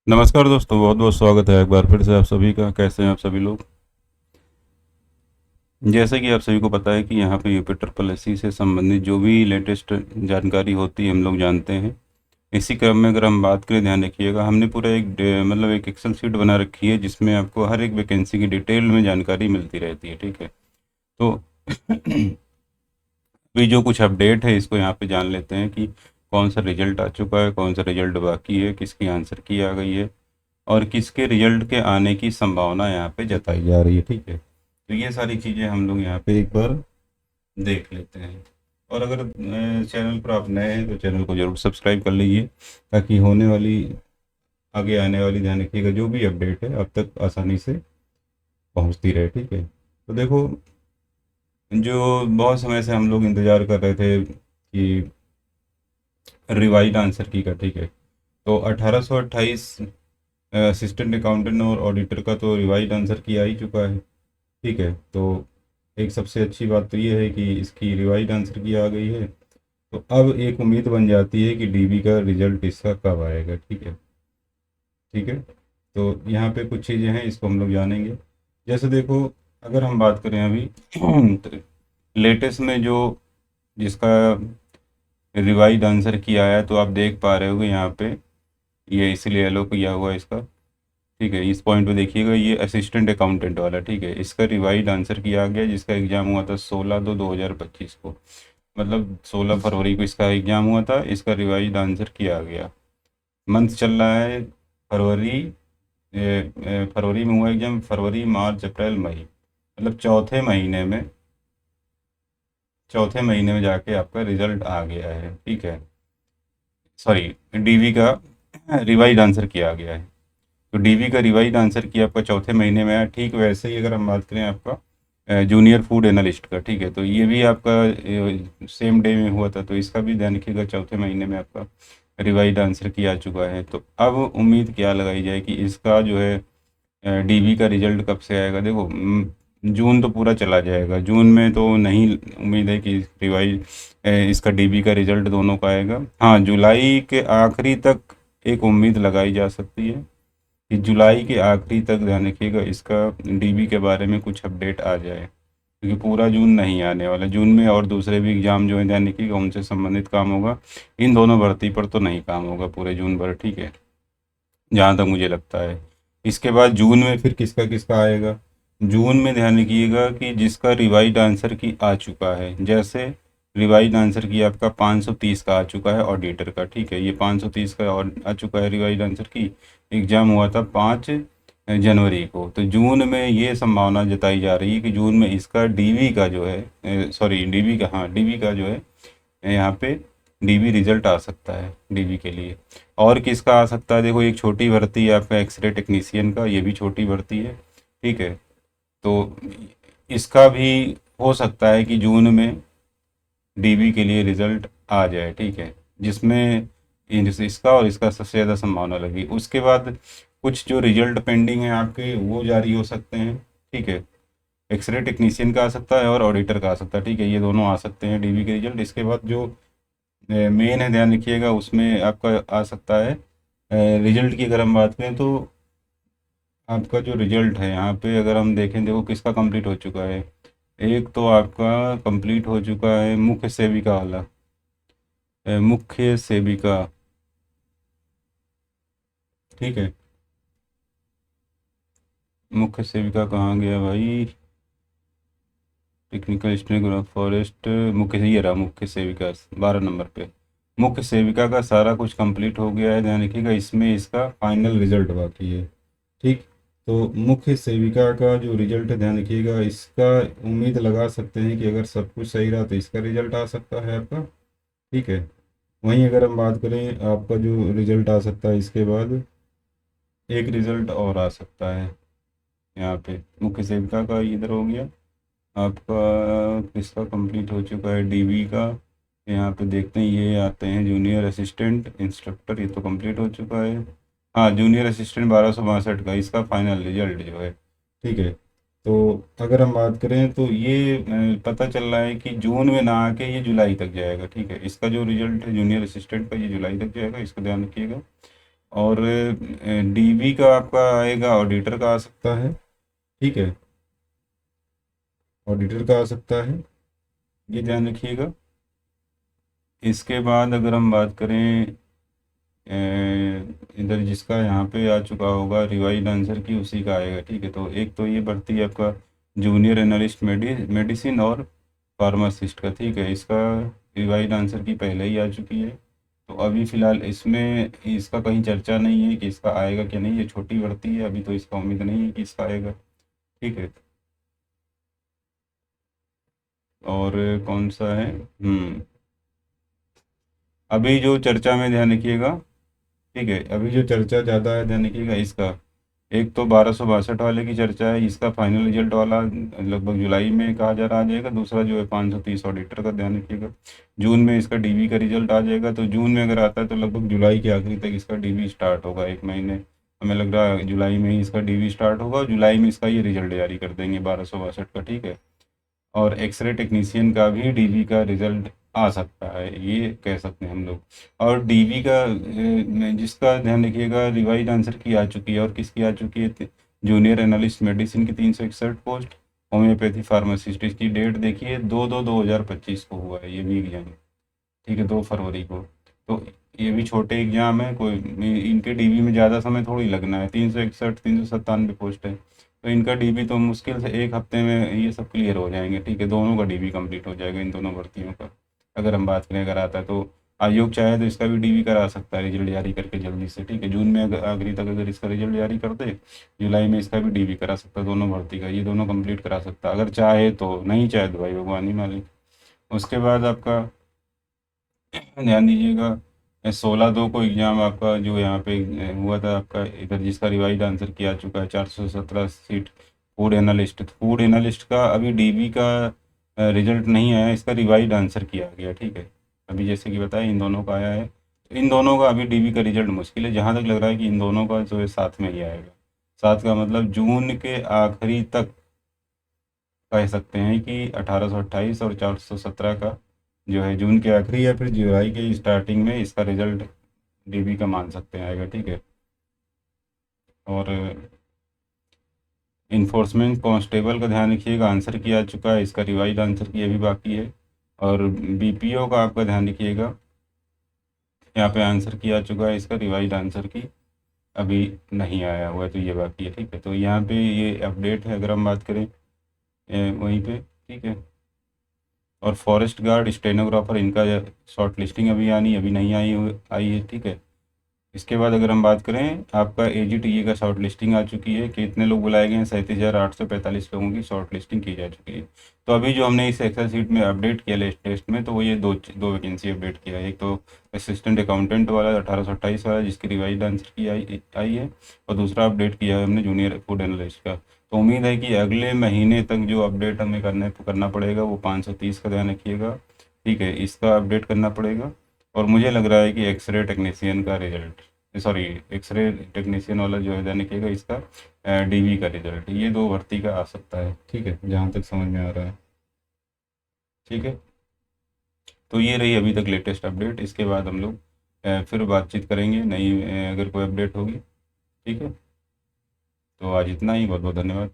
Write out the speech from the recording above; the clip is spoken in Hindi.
नमस्कार दोस्तों, बहुत बहुत स्वागत है एक बार फिर से आप सभी का। कैसे हैं आप सभी लोग? जैसे कि आप सभी को पता है कि यहाँ पे यूपी पॉलिसी से संबंधित जो भी लेटेस्ट जानकारी होती है हम लोग जानते हैं। इसी क्रम में अगर हम बात करें, ध्यान रखिएगा, हमने पूरा मतलब एक एक्सेल शीट बना रखी है जिसमें आपको हर एक वैकेंसी की डिटेल में जानकारी मिलती रहती है। ठीक है, तो अभी जो कुछ अपडेट है इसको यहाँ पे जान लेते हैं कि कौन सा रिजल्ट आ चुका है, कौन सा रिजल्ट बाकी है, किसकी आंसर की आ गई है और किसके रिजल्ट के आने की संभावना यहाँ पे जताई जा रही है। ठीक है, तो ये सारी चीज़ें हम लोग यहाँ पे एक बार देख लेते हैं। और अगर चैनल पर आप नए हैं तो चैनल को ज़रूर सब्सक्राइब कर लीजिए ताकि होने वाली, आगे आने वाली, ध्यान रखिएगा, जो भी अपडेट है अब तक आसानी से पहुँचती रहे। ठीक है, तो देखो, जो बहुत समय से हम लोग इंतज़ार कर रहे थे कि रिवाइज आंसर की का, ठीक है, तो 1828 असिस्टेंट अकाउंटेंट और ऑडिटर का तो रिवाइज आंसर की आ ही चुका है। ठीक है, तो एक सबसे अच्छी बात तो ये है कि इसकी रिवाइज आंसर की आ गई है। तो अब एक उम्मीद बन जाती है कि डीबी का रिजल्ट इसका कब आएगा। ठीक है, ठीक है, तो यहाँ पे कुछ चीज़ें हैं, इसको हम लोग जानेंगे। जैसे देखो, अगर हम बात करें अभी तो लेटेस्ट में जो जिसका रिवाइज आंसर किया है, तो आप देख पा रहे होगे यहाँ पे, ये इसलिए एलो किया हुआ है इसका। ठीक है, इस पॉइंट पे देखिएगा, ये असिस्टेंट अकाउंटेंट वाला। ठीक है, इसका रिवाइज आंसर किया गया जिसका एग्ज़ाम हुआ था 16/2/2025 को, मतलब 16 फरवरी को इसका एग्ज़ाम हुआ था। इसका रिवाइज आंसर किया गया। मंथ चल रहा है फरवरी। फरवरी में हुआ एग्ज़ाम, फरवरी मार्च अप्रैल मई, मतलब चौथे महीने में जाके आपका रिजल्ट आ गया है। ठीक है, सॉरी, डीवी का रिवाइज आंसर किया गया है। तो डीवी का रिवाइज आंसर किया आपका चौथे महीने में आया। ठीक वैसे ही अगर हम बात करें आपका जूनियर फूड एनालिस्ट का, ठीक है, तो ये भी आपका सेम डे में हुआ था। तो इसका भी ध्यान रखिएगा, चौथे महीने में आपका रिवाइज आंसर किया चुका है। तो अब उम्मीद क्या लगाई जाए कि इसका जो है डीवी का रिजल्ट कब से आएगा। देखो, जून तो पूरा चला जाएगा, जून में तो नहीं उम्मीद है कि रिवाइज इसका डीबी का रिजल्ट दोनों का आएगा। हाँ, जुलाई के आखिरी तक एक उम्मीद लगाई जा सकती है कि जुलाई के आखिरी तक, ध्यान रखिएगा, इसका डीबी के बारे में कुछ अपडेट आ जाए, क्योंकि पूरा जून नहीं आने वाला। जून में और दूसरे भी एग्ज़ाम जो है, ध्यान रखिएगा, उनसे संबंधित काम होगा। इन दोनों भर्ती पर तो नहीं काम होगा पूरे जून भर। ठीक है, जहाँ तक मुझे लगता है। इसके बाद जून में फिर किसका किसका आएगा। जून में ध्यान रखिएगा कि जिसका रिवाइज आंसर की आ चुका है, जैसे रिवाइज आंसर की आपका 530 का आ चुका है ऑडिटर का। ठीक है, ये 530 का आ चुका है रिवाइज आंसर की। एग्ज़ाम हुआ था 5 जनवरी को। तो जून में ये संभावना जताई जा रही है कि जून में इसका डीवी का जो है, सॉरी, डीवी का, हाँ, डीवी का जो है यहाँ पे डीवी रिजल्ट आ सकता है डीवी के लिए। और किसका आ सकता है, देखो, एक छोटी भर्ती है आपका एक्सरे टेक्नीशियन का, ये भी छोटी भर्ती है। ठीक है, तो इसका भी हो सकता है कि जून में डीबी के लिए रिजल्ट आ जाए। ठीक है, जिसमें इसका और इसका सबसे ज़्यादा संभावना लगी। उसके बाद कुछ जो रिजल्ट पेंडिंग है आपके, वो जारी हो सकते हैं। ठीक है, एक्सरे टेक्नीशियन का आ सकता है और ऑडिटर का आ सकता है। ठीक है, ये दोनों आ सकते हैं डीबी के रिजल्ट। इसके बाद जो मेन है, ध्यान रखिएगा, उसमें आपका आ सकता है रिजल्ट की अगर हम बात करें तो आपका जो रिजल्ट है यहाँ पे अगर हम देखें, देखो किसका कंप्लीट हो चुका है। एक तो आपका कंप्लीट हो चुका है मुख्य सेविका वाला, मुख्य सेविका। ठीक है, मुख्य सेविका कहाँ गया भाई? टेक्निकल स्टेनोग्राफ फॉरेस्ट, मुख्य, ये रहा मुख्य सेविका 12 नंबर पे। मुख्य सेविका का सारा कुछ कंप्लीट हो गया है, ध्यान रखिएगा, इसमें इसका फाइनल रिजल्ट बाकी है। ठीक, तो मुख्य सेविका का जो रिजल्ट है, ध्यान रखिएगा, इसका उम्मीद लगा सकते हैं कि अगर सब कुछ सही रहा तो इसका रिजल्ट आ सकता है आपका। ठीक है, वहीं अगर हम बात करें आपका जो रिजल्ट आ सकता है, इसके बाद एक रिजल्ट और आ सकता है यहाँ पे। मुख्य सेविका का इधर हो गया आपका, किसका कंप्लीट हो चुका है, डीबी का। यहाँ पे देखते हैं, ये आते हैं जूनियर असिस्टेंट इंस्ट्रक्टर, ये तो कंप्लीट हो चुका है। हाँ, जूनियर असिस्टेंट 1262 का इसका फाइनल रिजल्ट जो है। ठीक है, तो अगर हम बात करें तो ये पता चल रहा है कि जून में ना आके ये जुलाई तक जाएगा। ठीक है, इसका जो रिजल्ट है जूनियर असिस्टेंट का, ये जुलाई तक जाएगा, इसको ध्यान रखिएगा। और डीवी का आपका आएगा, ऑडिटर का आ सकता है, ठीक है, ऑडिटर का आ सकता है, ये ध्यान रखिएगा। इसके बाद अगर हम बात करें इधर जिसका यहाँ पे आ चुका होगा रिवाइज आंसर की, उसी का आएगा, ठीक है। तो एक तो ये भर्ती है आपका जूनियर एनालिस्ट मेडिसिन और फार्मासिस्ट का, ठीक है। इसका रिवाइज आंसर की पहले ही आ चुकी है, तो अभी फ़िलहाल इसमें इसका कहीं चर्चा नहीं है कि इसका आएगा कि नहीं, ये छोटी भर्ती है, अभी तो इसका उम्मीद नहीं है कि इसका आएगा, ठीक है। और कौन सा है, अभी जो चर्चा में ध्यान रखिएगा, ठीक है, अभी जो चर्चा ज़्यादा है ध्यान रखिएगा इसका, एक तो 1262 वाले की चर्चा है, इसका फाइनल रिजल्ट वाला लगभग जुलाई में कहा जा रहा आ जाएगा। दूसरा जो है 530 ऑडिटर का, ध्यान रखिएगा जून में इसका डीवी का रिजल्ट आ जाएगा। तो जून में अगर आता है तो लगभग जुलाई के आखिरी तक इसका डीवी स्टार्ट होगा, एक महीने हमें लग रहा है जुलाई में ही इसका डीवी स्टार्ट होगा, और जुलाई में इसका ये रिजल्ट जारी कर देंगे 1262 का, ठीक है। और एक्सरे टेक्नीशियन का भी डीवी का रिजल्ट आ सकता है, ये कह सकते हैं हम लोग। और डीवी का जिसका ध्यान रखिएगा रिवाइज आंसर की आ चुकी है, और किसकी आ चुकी है, जूनियर एनालिस्ट मेडिसिन की 361 पोस्ट, होम्योपैथी फार्मासिस्ट, इसकी डेट देखिए 2/2/2025 को हुआ है ये भी एग्जाम, ठीक है, 2 फरवरी को। तो ये भी छोटे एग्जाम है, कोई इनके डीवी में ज़्यादा समय थोड़ी लगना है, 361 397 पोस्ट है, तो इनका डीबी तो मुश्किल से एक हफ्ते में ये सब क्लियर हो जाएंगे, ठीक है। दोनों का डीबी कंप्लीट हो जाएगा इन दोनों भर्तियों का, अगर हम बात करें अगर आता है तो। आयोग चाहे तो इसका भी डीबी करा सकता है रिजल्ट जारी करके जल्दी से, ठीक है। जून में अगर आखिरी तक अगर इसका रिजल्ट जारी कर दे, जुलाई में इसका भी डीबी करा सकता है, दोनों भर्ती का ये दोनों कंप्लीट करा सकता है अगर चाहे तो, नहीं चाहे तो भाई भगवान ही मालिक। उसके बाद आपका ध्यान दीजिएगा 16/2 को एग्ज़ाम आपका जो यहाँ पे हुआ था आपका इधर, जिसका रिवाइज आंसर किया चुका है 417 सीट, फूड एनालिस्ट का अभी डीबी का रिजल्ट नहीं आया, इसका रिवाइज आंसर किया गया, ठीक है। अभी जैसे कि बताया इन दोनों का आया है, तो इन दोनों का अभी डीबी का रिजल्ट मुश्किल है, जहाँ तक लग रहा है कि इन दोनों का जो है साथ में ही आएगा। साथ का मतलब जून के आखिरी तक कह सकते हैं कि 1828 और 417 का जो है जून के आखिरी या फिर जुलाई के स्टार्टिंग में इसका रिजल्ट डीबी का मान सकते हैं आएगा, ठीक है। और इन्फोर्समेंट कांस्टेबल का ध्यान रखिएगा, आंसर किया चुका है, इसका रिवाइज आंसर की अभी बाकी है। और बीपीओ का आपका ध्यान रखिएगा, यहाँ पे आंसर किया चुका है, इसका रिवाइज आंसर की अभी नहीं आया हुआ है, तो ये बाकी है, ठीक है। तो यहाँ पे ये अपडेट है अगर हम बात करें वहीं पे, ठीक है। और फॉरेस्ट गार्ड स्टेनोग्राफर इनका शॉर्ट लिस्टिंग अभी नहीं आई है, ठीक है। इसके बाद अगर हम बात करें आपका एजीटीए का शॉर्ट लिस्टिंग आ चुकी है, कितने लोग बुलाए गए हैं, 37,845 लोगों की शॉर्ट लिस्टिंग की जा चुकी है। तो अभी जो हमने इस एक्सेल शीट में अपडेट किया लेटेस्ट टेस्ट में, तो वो ये दो वैकेंसी अपडेट किया है। एक तो असिस्टेंट अकाउंटेंट वाला 1828 वाला, जिसकी रिवाइज आंसर की आई है, और दूसरा अपडेट किया है हमने जूनियर फूड एनालिस्ट का। तो उम्मीद है कि अगले महीने तक जो अपडेट हमें करना पड़ेगा वो 530 का ध्यान रखिएगा, ठीक है, इसका अपडेट करना पड़ेगा। और मुझे लग रहा है कि एक्सरे टेक्नीशियन का रिजल्ट, सॉरी, एक्सरे टेक्नीशियन वाला जो है ध्यान रखिएगा, इसका डीवी का रिजल्ट, ये दो भर्ती का आ सकता है, ठीक है, जहाँ तक समझ में आ रहा है, ठीक है। तो ये रही अभी तक लेटेस्ट अपडेट, इसके बाद हम लोग फिर बातचीत करेंगे नई अगर कोई अपडेट होगी, ठीक है। तो आज इतना ही, बहुत बहुत धन्यवाद।